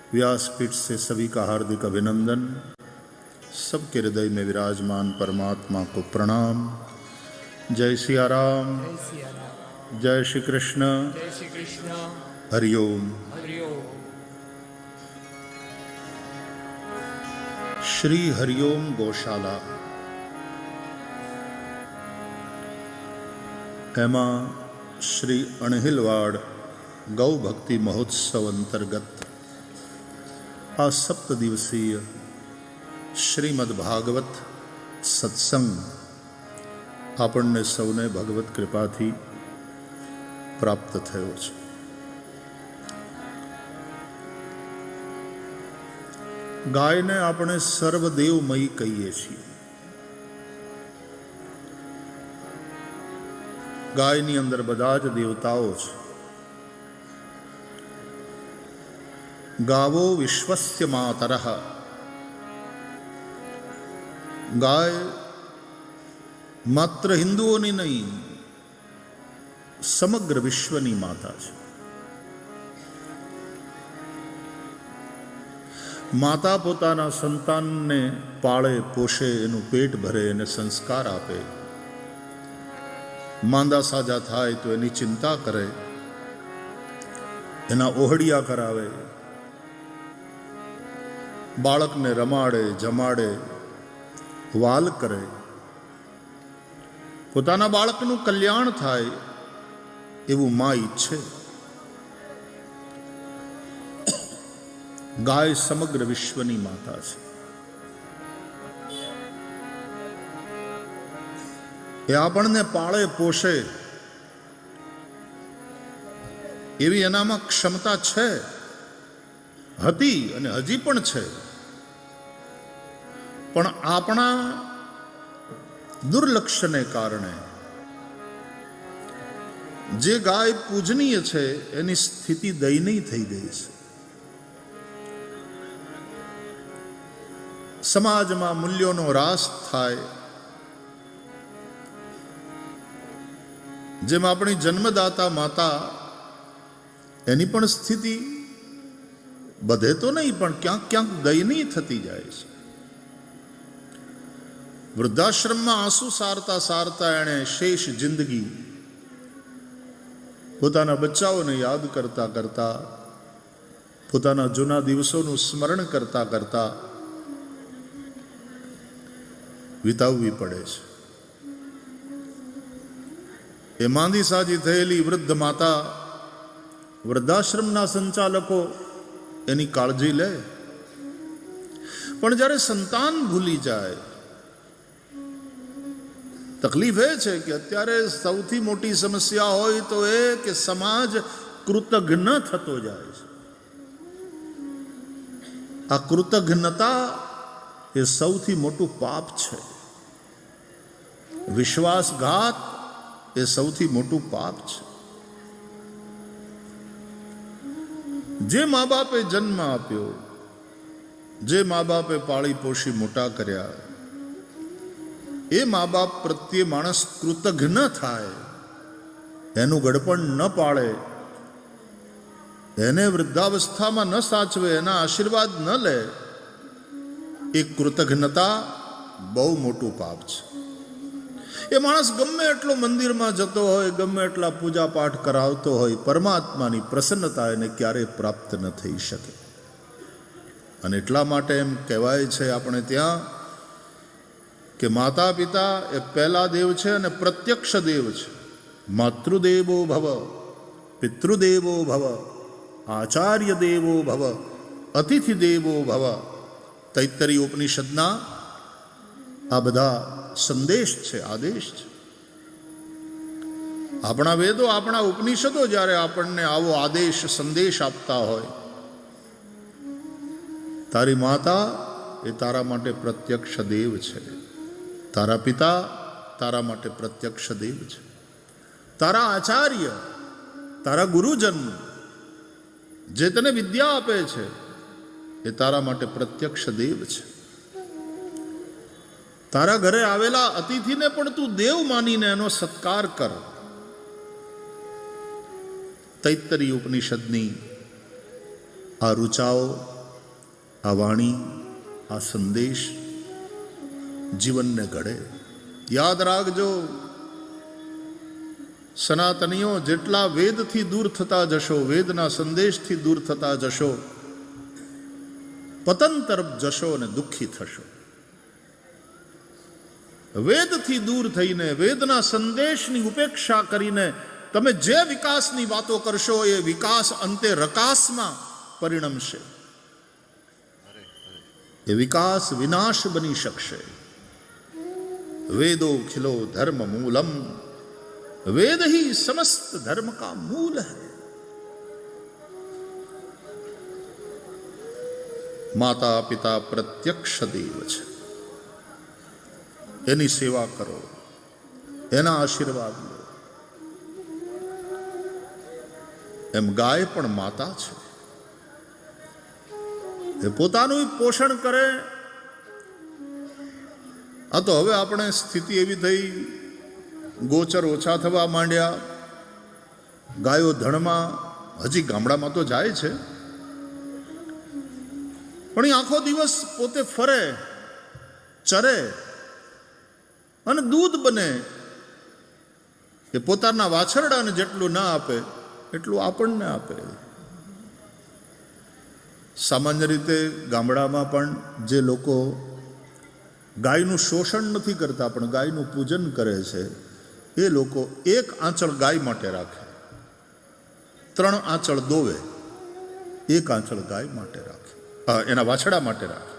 व्यासपीठ से सभी का हार्दिक अभिनंदन। सबके हृदय में विराजमान परमात्मा को प्रणाम। जय सिया राम, जय श्री कृष्ण, हरिओम। श्री हरिओम गौशाला एमा श्री अणहिलवाड़ गौ भक्ति महोत्सव अंतर्गत आ 7 दिवसीय श्रीमद् भागवत सत्संग આપણને સૌને ભગવત કૃપાથી પ્રાપ્ત થયો છે। ગાયને આપણે સર્વદેવમયી કહીએ છીએ। ગાયની અંદર બધા જ દેવતાઓ છે। ગાવો વિશ્વસ્ય માતરઃ, ગાય માત્ર હિન્દુઓની નહીં, સમગ્ર વિશ્વની માતા છે। માતા પોતાના સંતાનને પાળે પોષે, એનું પેટ ભરે, એને સંસ્કાર આપે, માંદા સાજા થાય તો એની ચિંતા કરે, એના ઓહડિયા કરાવે, બાળકને રમાડે, જમાડે, વાલ કરે, પોતાના બાળકનું કલ્યાણ થાય એવું મા ઈચ્છે। ગાય સમગ્ર વિશ્વની માતા છે। એ આપણને પાળે પોષે એવી એનામાં ક્ષમતા છે, હતી અને હજી પણ છે। પણ આપણા દુર્લક્ષને કારણે જે ગાય પૂજનીય છે એની સ્થિતિ દયનીય થઈ ગઈ છે। સમાજમાં મૂલ્યોનો રાસ થાય, જેમ આપણી જન્મદાતા માતા, એની પણ સ્થિતિ બધે તો નહીં પણ ક્યાંક ક્યાંક દયનીય થતી જાય છે। વૃદ્ધાશ્રમમાં આંસુ સારતા સારતા એણે શેષ જિંદગી પોતાના બચ્ચાઓને યાદ કરતા કરતા, પોતાના જૂના દિવસોનું સ્મરણ કરતા કરતા વિતાવવી પડે છે। એ માંદી સાજી થયેલી વૃદ્ધ માતા, વૃદ્ધાશ્રમના સંચાલકો એની કાળજી લે, પણ જ્યારે સંતાન ભૂલી જાય, તકલીફ એ છે કે અત્યારે સૌથી મોટી સમસ્યા હોય તો એ કે સમાજ કૃતજ્ઞ થતો જાય છે। આ કૃતજ્ઞતા એ સૌથી મોટું પાપ છે। વિશ્વાસઘાત એ સૌથી મોટું પાપ છે। જે મા બાપે જન્મ આપ્યો, જે મા બાપે પાળી પોષી મોટા કર્યા, એ મા બાપ પ્રત્યે માણસ કૃતજ્ઞ થાય, એનું ગડપણ ન પાળે, એને વૃદ્ધાવસ્થામાં ન સાચવે, એના આશીર્વાદ ન લે, એ કૃતજ્ઞતા બહુ મોટું પાપ છે। એ માણસ ગમે એટલો મંદિરમાં જતો હોય, ગમે એટલા પૂજા પાઠ કરાવતો હોય, પરમાત્માની પ્રસન્નતા એને ક્યારેય પ્રાપ્ત ન થઈ શકે। અને એટલા માટે એમ કહેવાય છે આપણે ત્યાં કે માતા પિતા એ પહેલા દેવ છે અને પ્રત્યક્ષ દેવ છે। માતૃદેવો ભવ, પિતૃદેવો ભવ, આચાર્ય દેવો ભવ, અતિથિ દેવો ભવ। તૈત્તરીય ઉપનિષદના આ બધા સંદેશ છે, આદેશ છે। આપણા વેદો, આપણા ઉપનિષદો જ્યારે આપણને આવો આદેશ સંદેશ આપતા હોય, તારી માતા એ તારા માટે પ્રત્યક્ષ દેવ છે, તારા પિતા તારા માટે પ્રત્યક્ષ દેવ છે, તારા આચાર્ય, તારા ગુરુજન જે તને વિદ્યા આપે છે એ તારા માટે પ્રત્યક્ષ દેવ છે। તારા ઘરે આવેલા અતિથિને પણ તું દેવ માનીને એનો સત્કાર કર। તૈત્તરીય ઉપનિષદની આ ઋચાઓ આ વાણી, આ સંદેશ જીવનને ઘડે. યાદ રાખજો, સનાતનીઓ, જેટલા વેદથી દૂર થતા જશો, વેદના સંદેશથી દૂર થતા જશો, પતન તરફ જશો અને દુઃખી થશો. વેદથી દૂર થઈને, વેદના સંદેશની ઉપેક્ષા કરીને તમે જે વિકાસની વાતો કરશો એ વિકાસ અંતે રકાસમાં પરિણમશે. એ વિકાસ વિનાશ બની શકશે. વેદો ખિલો ધર્મ મૂલમ, વેદ ही समस्त धर्म का मूल है. માતા પિતા પ્રત્યક્ષ દેવ છે, એની સેવા કરો, એના આશીર્વાદ લો. એમ ગાય પણ માતા છે, એ પોતાનું પોષણ કરે. આ તો હવે આપણે સ્થિતિ એવી થઈ, ગોચર ઓછા થવા માંડ્યા, ગાયો ધણમાં, હજી ગામડામાં તો જાય છે, પણ એ આખો દિવસ પોતે ફરે, ચરે અને દૂધ બને. એ પોતાના વાછરડાને જેટલું ના આપે એટલું આપણને આપે. સામાન્ય રીતે ગામડામાં પણ જે લોકો ગાયનું શોષણ નથી કરતા પણ ગાયનું પૂજન કરે છે, એ લોકો એક આંચળ ગાય માટે રાખે, 3 આંચળ દોવે, એક આંચળ ગાય માટે રાખે, એના વાછડા માટે રાખે,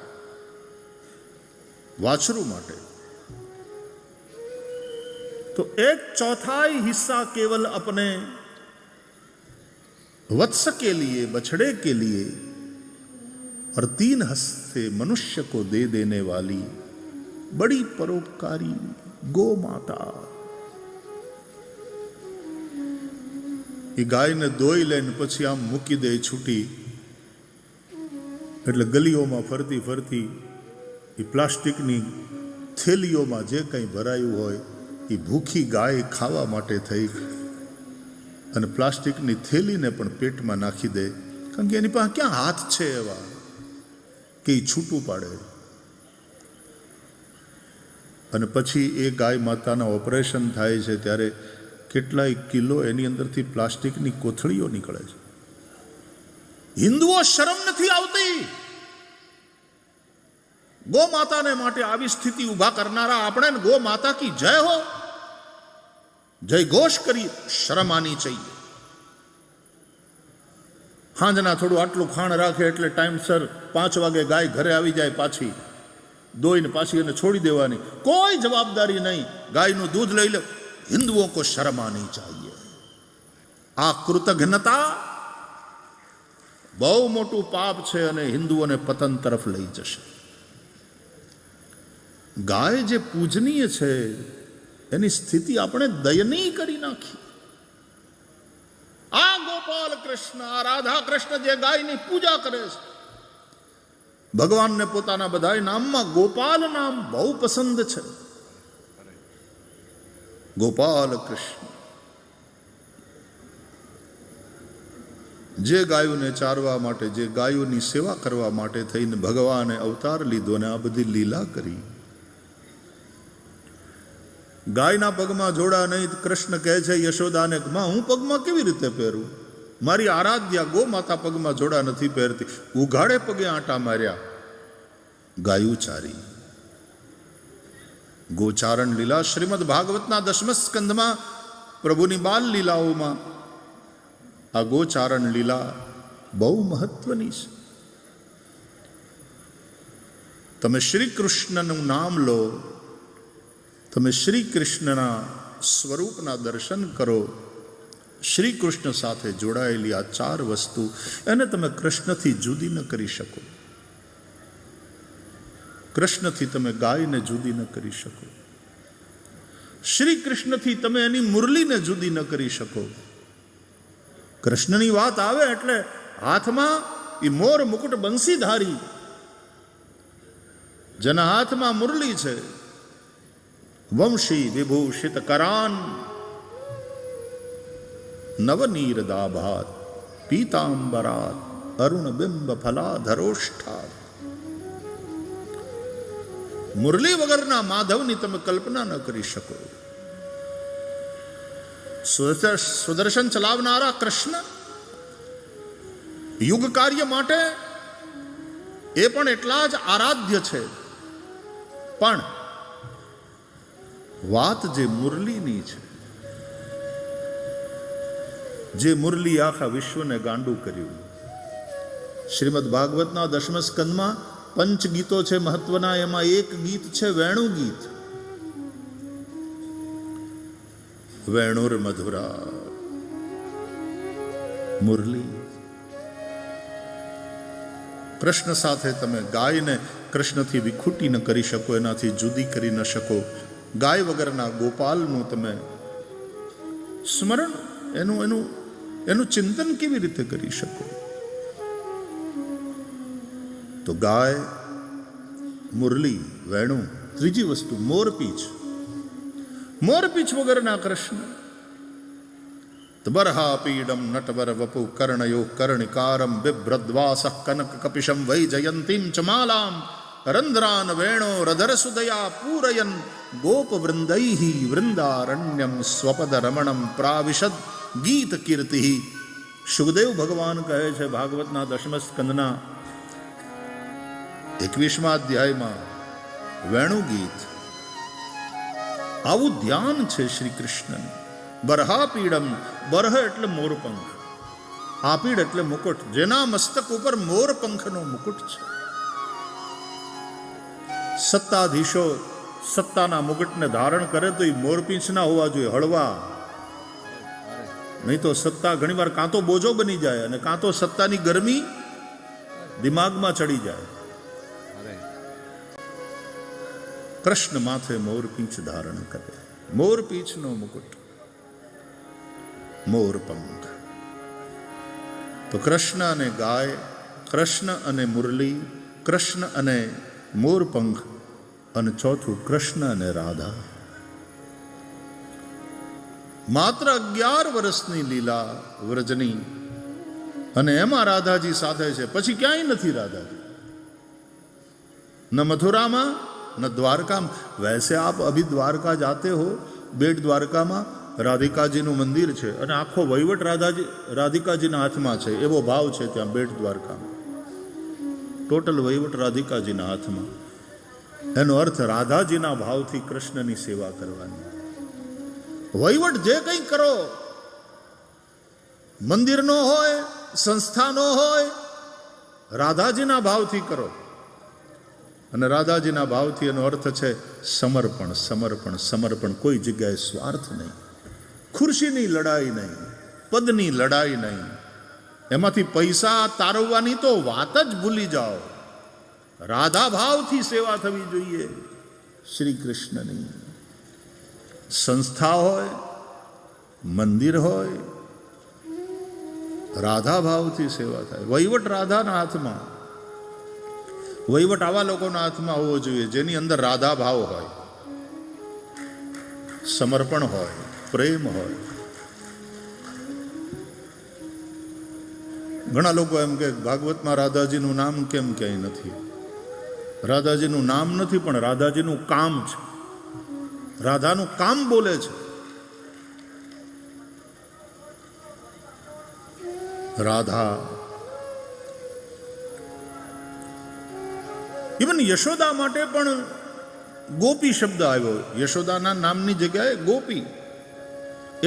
વાછરું માટે. तो 1/4 हिस्सा केवल अपने वत्स के लिए, बछड़े के लिए, और 3 हस्ते मनुष्य को दे देने वाली बड़ी परोपकारी गो माता. એ ગાયને દોઈ લઈને પછી આમ મૂકી દે છૂટી, એટલે ગલીઓમાં ફરતી ફરતી એ પ્લાસ્ટિકની થેલીઓમાં જે કંઈ ભરાયું હોય એ ભૂખી ગાય ખાવા માટે થઈ અને પ્લાસ્ટિકની થેલીને પણ પેટમાં નાખી દે, કારણ કે એની પાસે ક્યાં હાથ છે એવા કે એ છૂટું પાડે. અને પછી એ ગાય માતાના ઓપરેશન થાય છે ત્યારે કેટલાય કિલો એની અંદરથી પ્લાસ્ટિકની કોથળીઓ નીકળે છે. હિન્દુઓ શરમ નથી આવતી. ગો માતાને માટે આવી સ્થિતિ ઉભા કરનારા આપણે ગો માતા કી જય હો, જય ઘોષ કરી. શરમ આની ચાહીએ. હાંજના થોડું આટલું ખાણ રાખે એટલે ટાઈમસર 5 વાગે ગાય ઘરે આવી જાય, પાછી દોઈને પાછી એને છોડી દેવાની, કોઈ જવાબદારી નહીં. ગાયનું દૂધ લઈ લે. हिंदुओं को शर्म आनी चाहिए. આ કૃતજ્ઞતા બહુ મોટું પાપ છે અને હિન્દુઓને પતન તરફ લઈ જશે. ગાય જે પૂજનીય છે એની સ્થિતિ આપણે દયનીય કરી નાખી. આ ગોપાલ કૃષ્ણ, આ રાધા કૃષ્ણ જે ગાયની પૂજા કરે છે, ભગવાનને પોતાના બધાય નામમાં ગોપાલ નામ બહુ પસંદ છે. ગોપાલ કૃષ્ણ જે ગાયોને ચારવા માટે, જે ગાયોની સેવા કરવા માટે થઈને ભગવાને અવતાર લીધો અને આ બધી લીલા કરી. ગાયના પગમાં જોડા નહીં. કૃષ્ણ કહે છે યશોદાને, માં હું પગમાં કેવી રીતે પહેરું? મારી આરાધ્યા ગો માતા પગમાં જોડા નથી પહેરતી. ઉઘાડે પગે આંટા માર્યા, ગાયું ચારી. ગોચારણ લીલા શ્રીમદ ભાગવતના 10મ સ્કંધમાં પ્રભુની બાલ લીલાઓમાં આ ગોચારણ લીલા બહુ મહત્વની છે. તમે શ્રી કૃષ્ણનું નામ લો, તમે શ્રી કૃષ્ણના સ્વરૂપના દર્શન કરો. શ્રી કૃષ્ણ સાથે જોડાયેલી આ 4 વસ્તુ, એને તમે કૃષ્ણથી જુદી ન કરી શકો. કૃષ્ણથી તમે ગાયને જુદી ન કરી શકો. શ્રી કૃષ્ણથી તમે એની મુરલીને જુદી ન કરી શકો. કૃષ્ણની વાત આવે એટલે હાથમાં એ મોર મુકુટ બંસીધારી, જેના હાથમાં મુરલી છે, વંશી વિભૂષિત કરાન, નવનીર દાભાત પીતાંબરાત, અરુણ બિંબ ફલાધરોષ્ઠાત. મુરલી વગરના માધવની તમે કલ્પના ન કરી શકો. સુદર્શન ચલાવનારા કૃષ્ણ યુગ કાર્ય માટે એ પણ એટલા જ આરાધ્ય છે. પણ વાત જે મુરલીની છે, જે મુરલી આખા વિશ્વને ગાંડું કર્યું. શ્રીમદ ભાગવતના 10મા સ્કંદમાં 5 ગીતો છે મહત્વના. એમાં એક ગીત છે વેણુ ગીત. વેણુર મધુરા મુરલી. કૃષ્ણ સાથે તમે ગાયને કૃષ્ણથી વિખૂટી ન કરી શકો, એનાથી જુદી કરી ન શકો. ગાય વગરના ગોપાલનું તમે સ્મરણ, એનું ચિંતન કેવી રીતે કરી શકો? તો ગાય, મુરલી, વેણુ. ત્રીજી વસ્તુ મોરપીંછ. મોરપીંછ વગરના કૃષ્ણ. બરહાપીડમ નટવર વપુ કર્ણયો કર્ણિકારમ બિભ્રદ્વાસ કનક કપિશમ વૈ જયંતીમ ચમાલામ રંધ્રાન વેણો રધર સુદયા પૂરયન ગોપ વૃંદૈ વૃંદારણ્યમ સ્વપદ રમણમ પ્રાવિશદ ગીત કીર્તિ. સુખદેવ ભગવાન કહે છે ભાગવતના 10મા સ્કંદના 21મા અધ્યાયમાં, વેણુ ગીત. આવું ધ્યાન છે શ્રી કૃષ્ણ. બરહાપીડમ. બરહ એટલે મોરપંખ, આપીડ એટલે મુકુટ. જેના મસ્તક ઉપર મોરપંખનો મુકુટ છે. સત્તાધીશો સત્તાના મુકુટને ધારણ કરે તો એ મોરપીંછ ના હોવા જોઈએ, હળવા. નહીં તો સત્તા ઘણીવાર કાં તો બોજો બની જાય અને કાં તો સત્તાની ગરમી દિમાગમાં ચડી જાય. કૃષ્ણ માથે મોરપીંછ ધારણ કરે. મોરપીંછનો મુકુટ, મોરપંખ. તો કૃષ્ણ અને ગાય, કૃષ્ણ અને મુરલી, કૃષ્ણ અને મોરપંખ, અને ચોથું કૃષ્ણ અને રાધા. માત્ર 11 વર્ષની લીલા વ્રજની, અને એમાં રાધાજી સાથે છે. પછી ક્યાંય નથી રાધાજી. ન મથુરામાં न द्वारका में. वैसे आप अभी द्वारका जाते हो, बेट द्वारका में રાધિકાજીનું મંદિર છે અને આખો વહીવટ રાધિકાજીના હાથમાં છે, એવો ભાવ છે ત્યાં બેટ દ્વારકામાં. ટોટલ વહીવટ રાધિકાજીના હાથમાં. એનો અર્થ રાધાજીના ભાવથી કૃષ્ણની સેવા કરવાની. વહીવટ જે કંઈ કરો, મંદિરનો હોય, સંસ્થાનો હોય, રાધાજીના ભાવથી કરો. અને રાધાજીના ભાવથી એનો અર્થ છે સમર્પણ, સમર્પણ, સમર્પણ. કોઈ જગ્યાએ સ્વાર્થ નહીં, ખુરશીની લડાઈ નહીં, પદની લડાઈ નહીં, એમાંથી પૈસા તારવવાની તો વાત જ ભૂલી જાઓ. રાધા ભાવથી સેવા થવી જોઈએ શ્રી કૃષ્ણની. સંસ્થા હોય, મંદિર હોય, રાધા ભાવથી સેવા થાય. વહીવટ રાધાના હાથમાં. વહીવટ આવા લોકોના હાથમાં હોવો જોઈએ જેની અંદર રાધા ભાવ હોય, સમર્પણ હોય, પ્રેમ હોય. ઘણા લોકો એમ કે ભાગવતમાં રાધાજીનું નામ કેમ ક્યાંય નથી. રાધાજીનું નામ નથી, પણ રાધાજીનું કામ છે. રાધાનું કામ બોલે છે. રાધા. ઇવન યશોદા માટે પણ ગોપી શબ્દ આવ્યો. યશોદાના નામની જગ્યાએ ગોપી.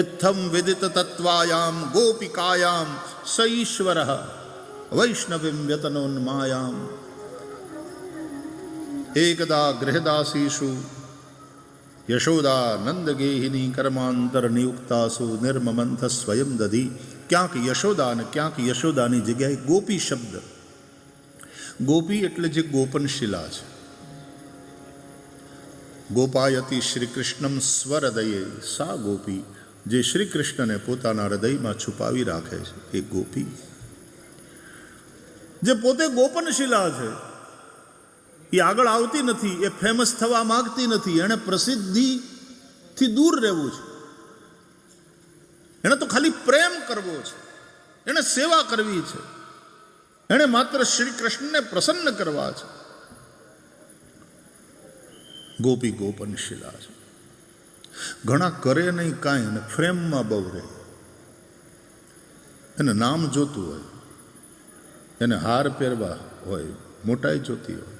ઇત્થમ વિદિત તત્વાયામ ગોપિકાયામ સ ઈશ્વરઃ વૈષ્ણવીમ વ્યતનોન્માયામ. એકદા ગૃહદાસીષુ યશોદા નંદગેહિની કર્માંતર નિયુક્તાસુ નિર્મમંથ સ્વયં દધી. ક્યાંક યશોદા અને ક્યાંક યશોદાની જગ્યાએ ગોપી શબ્દ. ગોપી એટલે જે ગોપનશિલા છે. ગોપાયતી શ્રી કૃષ્ણમ સ્વહૃદયે સા ગોપી. જે શ્રી કૃષ્ણને પોતાના હૃદયમાં છુપાવી રાખે છે એ ગોપી. જે પોતે ગોપનશિલા છે, એ આગળ આવતી નથી, એ ફેમસ થવા માંગતી નથી. એણે પ્રસિદ્ધિથી દૂર રહેવું છે. એણે તો ખાલી પ્રેમ કરવો છે, એણે સેવા કરવી છે, એણે માત્ર શ્રી કૃષ્ણને પ્રસન્ન કરવા છે. ગોપી ગોપનશીલા છે. ઘણા કરે નહીં કાંઈ અને ફ્રેમમાં બહુ રહે. એને નામ જોતું હોય, એને હાર પહેરવા હોય, મોટાઈ જોતી હોય.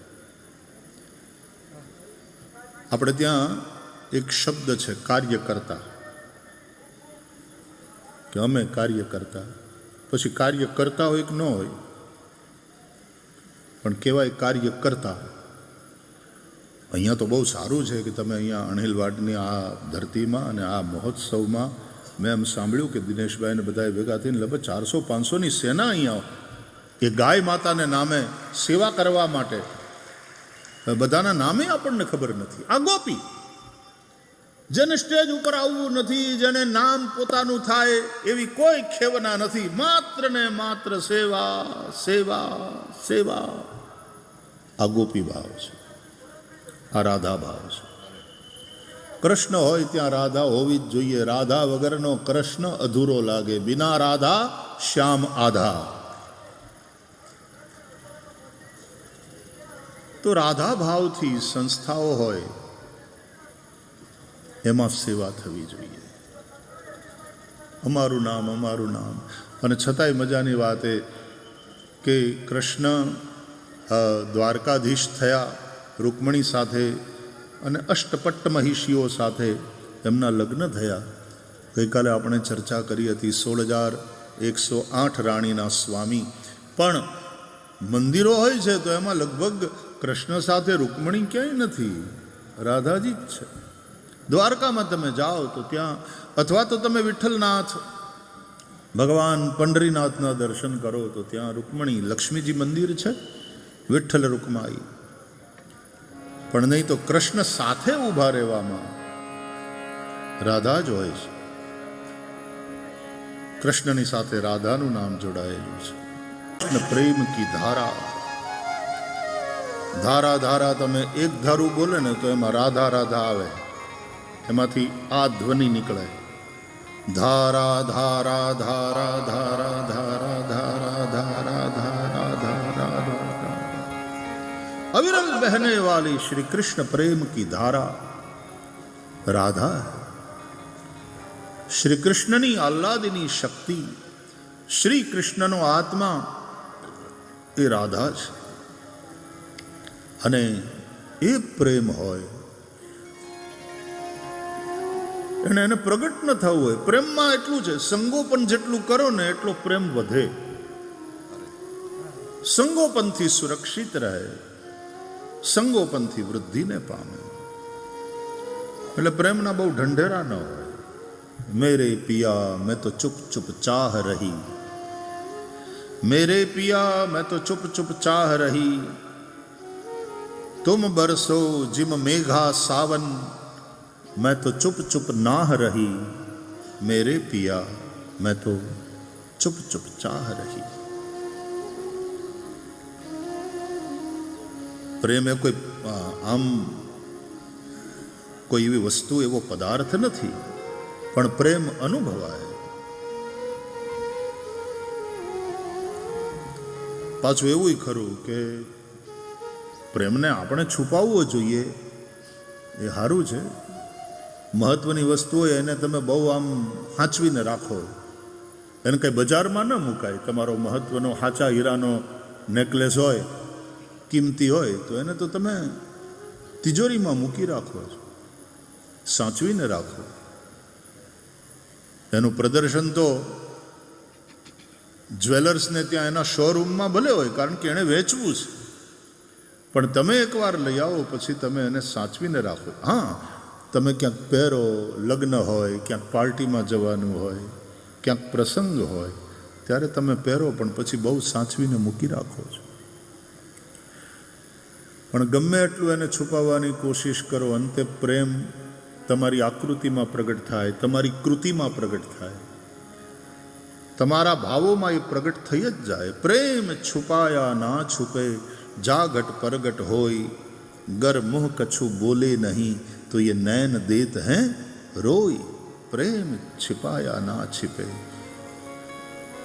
આપણે ત્યાં એક શબ્દ છે કાર્યકર્તા, કે અમે કાર્ય કરતા. પછી કાર્ય કરતા હોય કે ન હોય, પણ કહેવાય કાર્ય કરતા. અહીંયા તો બહુ સારું છે કે તમે અહીંયા અણહિલવાડની આ ધરતીમાં અને આ મહોત્સવમાં મેં એમ સાંભળ્યું કે દિનેશભાઈને બધાએ ભેગા થઈને લગભગ 400-500ની સેના અહીંયા એ ગાય માતાને નામે સેવા કરવા માટે. બધાના નામે આપણને ખબર નથી. આ ગોપી જેને સ્ટેજ ઉપર આવવું નથી, જેને નામ પોતાનું થાય એવી કોઈ ખેવના નથી. માત્ર ને માત્ર સેવા સેવા સેવા. આ ગોપી ભાવ છે, આ રાધા ભાવ છે. કૃષ્ણ હોય ત્યાં રાધા હોવી જ જોઈએ. રાધા વગરનો કૃષ્ણ અધૂરો લાગે. બિના રાધા શ્યામ આધા. તો રાધા ભાવથી સંસ્થાઓ હોય એમાં સેવા થવી જોઈએ. અમારું નામ, અમારું નામ. અને છતાંય મજાની વાત એ કે કૃષ્ણ દ્વારકાધીશ થયા રૂકમણી સાથે અને અષ્ટપટ્ટ મહિષીઓ સાથે એમના લગ્ન થયા. ગઈકાલે આપણે ચર્ચા કરી હતી 16,108 રાણીના સ્વામી. પણ મંદિરો હોય છે તો એમાં લગભગ કૃષ્ણ સાથે રૂકમણી ક્યાંય નથી, રાધાજી જ છે. દ્વારકામાં તમે જાઓ તો ત્યાં, અથવા તો તમે વિઠ્ઠલનાથ ભગવાન પંઢરીનાથના દર્શન કરો તો ત્યાં રૂકમણી લક્ષ્મીજી મંદિર છે, વિઠ્ઠલ રૂકમાઈ. પણ નહીં તો કૃષ્ણ સાથે ઊભા રહેવામાં રાધા જ હોય છે. કૃષ્ણની સાથે રાધાનું નામ જોડાયેલું છે. કૃષ્ણ પ્રેમ કી ધારા. ધારા ધારા, તમે એક ધારું બોલે ને તો એમાં રાધા રાધા આવે, એમાંથી આ ધ્વનિ નીકળે. ધારા ધારા ધારા ધારા ધારા ધારા ધારા ધારા ધારા ધારા. अविरल बहने वाली श्री कृष्ण प्रेम की धारा राधा. श्री कृष्णनी आह्लादिनी शक्ति, श्री कृष्णनो आत्मा એ રાધા છે. અને એ પ્રેમ હોય એને પ્રગટ ન થવું હોય. પ્રેમમાં એટલું છે, સંગોપન જેટલું કરો ને એટલો પ્રેમ વધે. સંગોપનથી સુરક્ષિત રહે, સંગોપનથી વૃદ્ધિને પામે. એટલે પ્રેમના બહુ ઢંઢેરા ન હોય. મેરે પિયા મેં તો ચુપ ચુપ ચાહ રહી, मेरे पिया मैं तो चुप चुप चाह रही, तुम बरसो जिम मेघा सावन, मैं तो चुप चुप नाह रही, मेरे पिया मैं तो चुप चुप चाह रही. પ્રેમ એ કોઈ આમ કોઈ એવી વસ્તુ, એવો પદાર્થ નથી, પણ પ્રેમ અનુભવાય. પાછું એવું ખરું કે પ્રેમને આપણે છુપાવવો જોઈએ એ સારું છે. મહત્વની વસ્તુ હોય એને તમે બહુ આમ સાચવીને રાખો, એને કંઈ બજારમાં ન મુકાય. તમારો મહત્વનો સાચા હીરાનો નેકલેસ હોય, કિંમતી હોય, તો એને તો તમે તિજોરીમાં મૂકી રાખો છો, સાચવીને રાખો. એનું પ્રદર્શન તો જ્વેલર્સને ત્યાં એના શોરૂમમાં ભલે હોય, કારણ કે એણે વેચવું છે, પણ તમે એકવાર લઈ આવો પછી તમે એને સાચવીને રાખો. હા, તમે ક્યાંક પહેરો, લગ્ન હોય, ક્યાંક પાર્ટીમાં જવાનું હોય, ક્યાંક પ્રસંગ હોય, ત્યારે તમે પહેરો, પણ પછી બહુ સાચવીને મૂકી રાખો છો. પણ ગમે એટલું એને છુપાવવાની કોશિશ કરો, અંતે પ્રેમ તમારી આકૃતિમાં પ્રગટ થાય, તમારી કૃતિમાં પ્રગટ થાય, તમારા ભાવોમાં એ પ્રગટ થઈ જ જાય. પ્રેમ છુપાયા ના છુપે, જાગટ પરગટ હોય, ગર મુહ કછું બોલે નહીં, તો ये नैन देत हैं रोई. प्रेम छिपाया ना छिपे,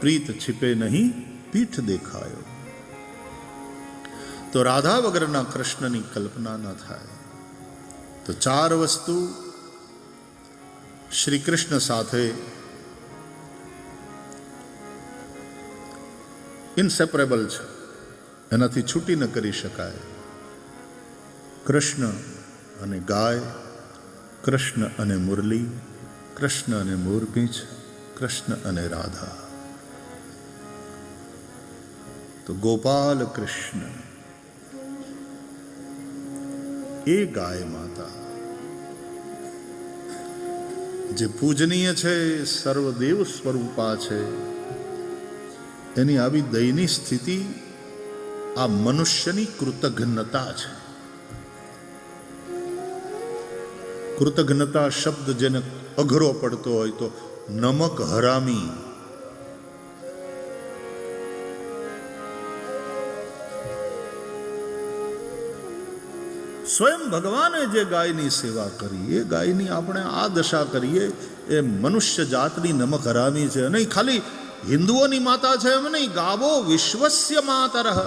प्रीत छिपे नहीं पीठ देखायो. તો રાધા વગરના કૃષ્ણની કલ્પના ન થાય. તો ચાર વસ્તુ શ્રી કૃષ્ણ સાથે ઇન્સેપરેબલ છે, એનાથી છૂટી ન કરી શકાય. કૃષ્ણ અને ગાય, કૃષ્ણ અને મુરલી, કૃષ્ણ અને મોરપીંછ, કૃષ્ણ અને રાધા. તો ગોપાલ કૃષ્ણ એ ગાય માતા જે પૂજનીય છે, સર્વદેવ સ્વરૂપા છે, એની આવી દયનીય સ્થિતિ આ મનુષ્યની કૃતઘ્નતા છે. કૃતઘ્નતા શબ્દ જેને અઘરો પડતો હોય તો નમક હરામી. સ્વયં ભગવાને જે ગાયની સેવા કરી, એ ગાયની આપણે આ દશા કરીએ, એ મનુષ્ય જાતની નમક હરામી છે. નહીં ખાલી હિન્દુઓની માતા છે એમ નહીં, ગાવો વિશ્વસ્ય માતરઃ.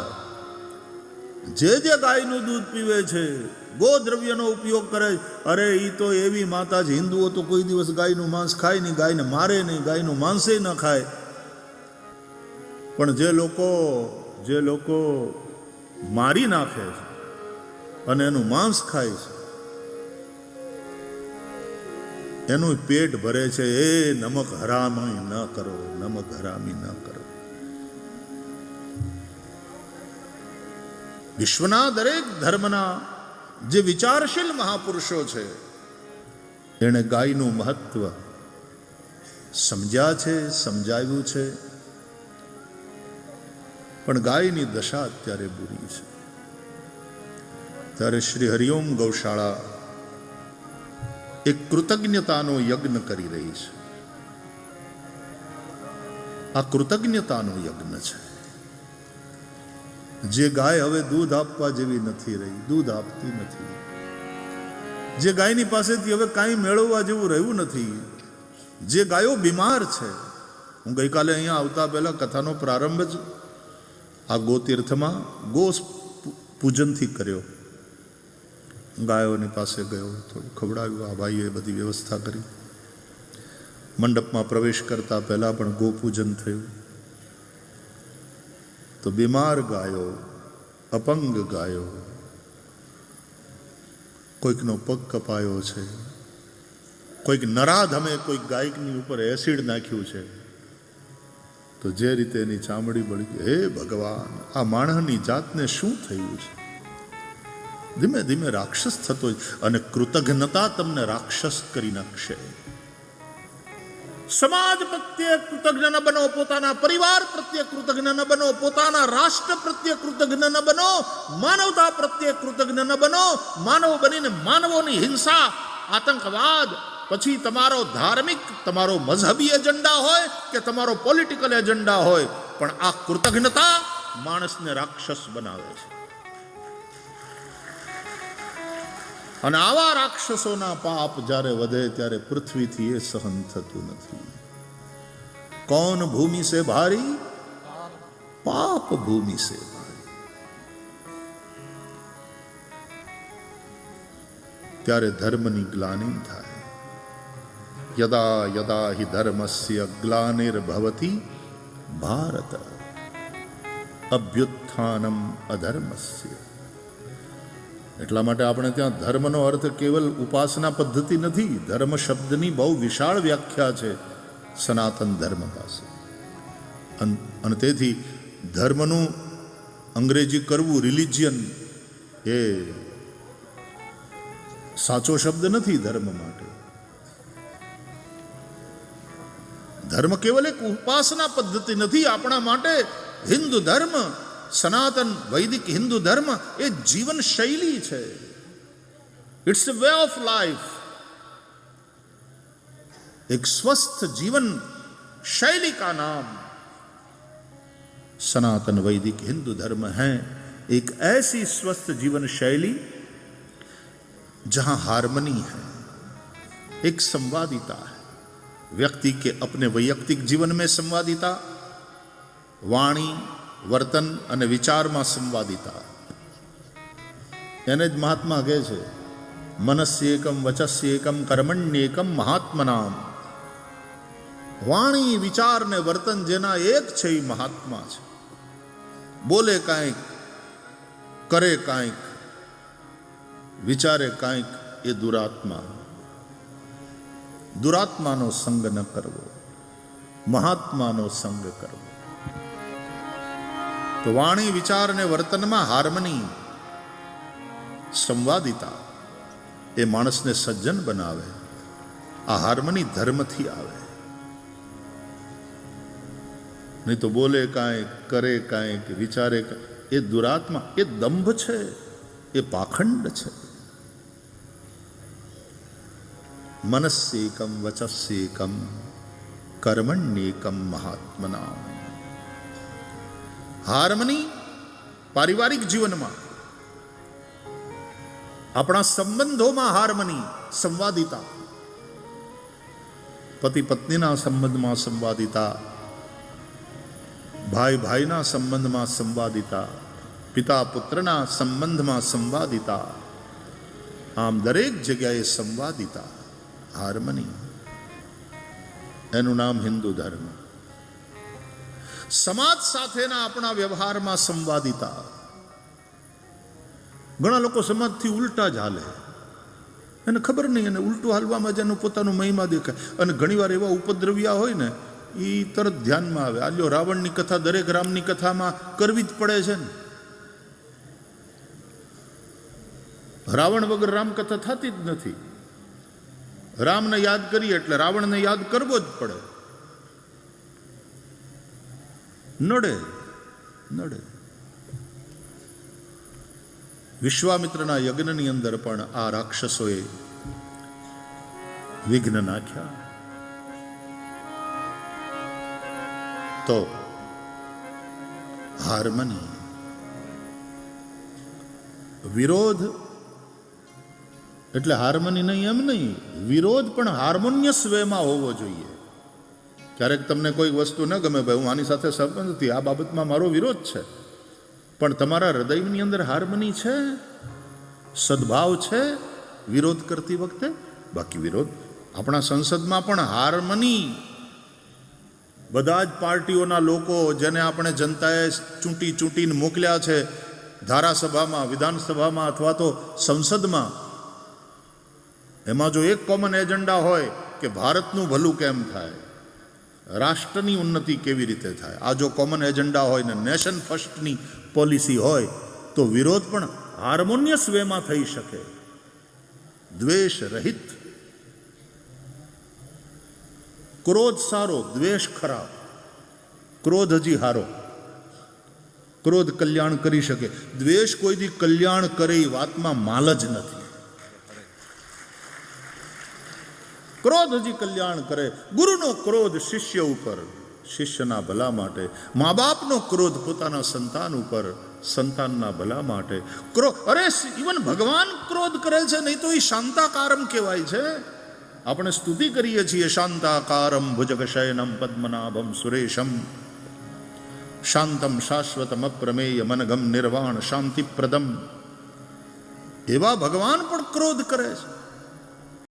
જે ગાયનું દૂધ પીવે છે, ગોદ્રવ્યનો ઉપયોગ કરે, અરે એ તો એવી માતા છે. હિન્દુઓ તો કોઈ દિવસ ગાયનું માંસ ખાય નહીં, ગાયને મારે નહીં, ગાયનું માંસે ન ખાય. પણ જે લોકો મારી નાખે છે અને એનું માંસ ખાય છે, એનું પેટ ભરે છે. એ નમક હરામી ન કરો, નમક હરામી ન કરો. વિશ્વના દરેક ધર્મના જે વિચારશીલ મહાપુરુષો છે, એણે ગાયનું મહત્વ સમજ્યા છે, સમજાવ્યું છે. પણ ગાયની દશા અત્યારે બુરી છે. ત્યારે શ્રી હરિઓમ ગૌશાળા એક કૃતજ્ઞતાનો યજ્ઞ કરી રહી છે. આ કૃતજ્ઞતાનો યજ્ઞ છે. જે ગાય હવે દૂધ આપવા જેવી નથી રહી, દૂધ આપતી નથી, જે ગાયની પાસેથી હવે કાંઈ મેળવવા જેવું રહ્યું નથી, જે ગાયો બીમાર છે. હું ગઈકાલે અહીંયા આવતા પહેલા કથાનો પ્રારંભ જ આ ગોતીર્થમાં ગો પૂજનથી કર્યો. ગાયોની પાસે ગયો, થોડું ખવડાવ્યું. આ ભાઈએ બધી વ્યવસ્થા કરી. મંડપમાં પ્રવેશ કરતા પહેલા પણ ગોપૂજન થયું. તો બીમાર ગાયો, અપંગ ગાયો, કોઈકનો પગ કપાયો છે, કોઈક નરાધમે કોઈક ગાયકની ઉપર એસિડ નાખ્યું છે, તો જે રીતે એની ચામડી બળી ગઈ. હે ભગવાન, આ માણસની જાતને શું થયું છે? ધીમે ધીમે રાક્ષસ થતો, અને કૃતજ્ઞતા તમને રાક્ષસ કરી નાખશે. સમાજ પ્રત્યે કૃતજ્ઞ ન બનો, પોતાના પરિવાર પ્રત્યે કૃતજ્ઞ ન બનો, પોતાના રાષ્ટ્ર પ્રત્યે કૃતજ્ઞ ન બનો, માનવતા પ્રત્યે કૃતજ્ઞ ન બનો. માનવ બનીને માનવોની હિંસા, આતંકવાદ, પછી તમારો ધાર્મિક, તમારો મઝહબી એજન્ડા હોય કે તમારો પોલિટિકલ એજન્ડા હોય, પણ આ કૃતજ્ઞતા માણસને રાક્ષસ બનાવે છે. અને આવા રાક્ષસોના પાપ જ્યારે વધે ત્યારે પૃથ્વીથી એ સહન થતું નથી. કૌન ભૂમિ સે ભારી? પાપ ભૂમિ સે ભારી. ત્યારે ધર્મની ગ્લાનિ થાય. યદા યદા હિ ધર્મસ્ય ગ્લાનિર્ભવતિ ભારત અભ્યુત્થાનમ અધર્મસ્ય. એટલા માટે આપણે ત્યાં ધર્મનો અર્થ કેવલ ઉપાસના પદ્ધતિ નથી. ધર્મ શબ્દની બહુ વિશાળ વ્યાખ્યા છે સનાતન ધર્મ પાસે. અને તેથી ધર્મનું અંગ્રેજી કરવું, રિલિજિયન, એ સાચો શબ્દ નથી ધર્મ માટે. ધર્મ કેવલ એક ઉપાસના પદ્ધતિ નથી. આપણા માટે હિન્દુ ધર્મ, સનાતન વૈદિક હિન્દુ ધર્મ એ જીવન શૈલી છે. It's a way of life. एक स्वस्थ जीवन शैली का नाम सनातन वैदिक हिंदू धर्म है. एक ऐसी स्वस्थ जीवन शैली जहां हार्मनी है, एक संवादिता है. व्यक्ति के अपने वैयक्तिक जीवन में संवादिता, वाणी, वर्तन અને વિચારમાં સંવાદિતા. એને જ મહાત્મા કહે છે મનસ્યેકમ વચસ્યેકમ કર્મણ્યેકમ મહાત્મનામ. વાણી વિચાર ને વર્તન જેના એક છે એ મહાત્મા છે. બોલે કાંઈક, કરે કાંઈક, વિચારે કાંઈક, એ દુરાત્મા. દુરાત્માનો સંગ ન કરવો, મહાત્માનો સંગ કરવો. તો વાણી વિચાર અને વર્તનમાં હાર્મની, સંવાદિતા એ માણસને સજ્જન બનાવે. આ હાર્મની ધર્મથી આવે. નહીં તો બોલે કાંઈક, કરે કાંઈક, વિચારે કાંઈક, એ દુરાત્મા, એ દંભ છે, એ પાખંડ છે. મનસ્યેકમ વચસ્યેકમ કર્મણ્યેકમ મહાત્મના. હાર્મની પારિવારિક જીવનમાં, આપણા સંબંધોમાં હાર્મની, સંવાદિતા. પતિ પત્નીના સંબંધમાં સંવાદિતા, ભાઈ ભાઈના સંબંધમાં સંવાદિતા, પિતા પુત્રના સંબંધમાં સંવાદિતા. આમ દરેક જગ્યાએ સંવાદિતા, હાર્મની. એનું નામ હિન્દુ ધર્મ. સમાજ સાથેના આપણા વ્યવહારમાં સંવાદિતા. ઘણા લોકો સમાજથી ઉલટા જ હાલે, એને ખબર નહીં, એને ઉલટું હાલવામાં જ એનું પોતાનું મહિમા દેખાય. અને ઘણીવાર એવા ઉપદ્રવ્યા હોય ને, એ તરત ધ્યાનમાં આવે. આ લ્યો રાવણની કથા દરેક રામની કથામાં કરવી જ પડે છે ને. રાવણ વગર રામકથા થતી જ નથી. રામને યાદ કરીએ એટલે રાવણને યાદ કરવો જ પડે. નડે નડે. વિશ્વામિત્રના યજ્ઞની અંદર પણ આ રાક્ષસોએ વિઘ્ન નાખ્યા. તો હાર્મની, વિરોધ એટલે હાર્મની નહીં એમ નહીં, વિરોધ પણ હાર્મોનિયસ વેમાં હોવો જોઈએ. ક્યારેક તમને કોઈ વસ્તુ ન ગમે, ભાઈ હું આની સાથે સહમત નથી, આ બાબતમાં મારો વિરોધ છે, પણ તમારા હૃદયની અંદર હાર્મની છે, સદભાવ છે વિરોધ કરતી વખતે. બાકી વિરોધ, આપણા સંસદમાં પણ હાર્મની, બધા જ પાર્ટીઓના લોકો જેને આપણે જનતાએ ચૂંટીને મોકલ્યા છે, ધારાસભામાં, વિધાનસભામાં અથવા તો સંસદમાં, એમાં જો એક કોમન એજન્ડા હોય કે ભારતનું ભલું કેમ થાય, રાષ્ટ્રની ઉન્નતિ કેવી રીતે થાય, આ જો કોમન એજન્ડા હોય ને નેશન ફર્સ્ટની પોલિસી હોય, તો વિરોધ પણ હાર્મોનિયસ વેમાં થઈ શકે, દ્વેષ રહિત. ક્રોધ સારો, દ્વેષ ખરાબ. ક્રોધ હજી હારો. ક્રોધ કલ્યાણ કરી શકે, દ્વેષ કોઈ દી કલ્યાણ કરે એ વાતમાં માલ જ નથી. ક્રોધ હજી કલ્યાણ કરે. ગુરુનો ક્રોધ શિષ્ય ઉપર, શિષ્યના ભલા માટે. મા બાપનો ક્રોધ પોતાના સંતાન ઉપર, સંતાનના ભલા માટે. અરે ઇવન ભગવાન ક્રોધ કરે છે, નહીં તો એ શાંતાકારમ કહેવાય છે. આપણે સ્તુતિ કરીએ છીએ, શાંતાકારમ ભુજગશયનમ પદ્મનાભમ સુરેશમ શાંતમ શાશ્વતમ અપ્રમેય મનગમ નિર્વાણ શાંતિપ્રદમ. એવા ભગવાન પણ ક્રોધ કરે છે.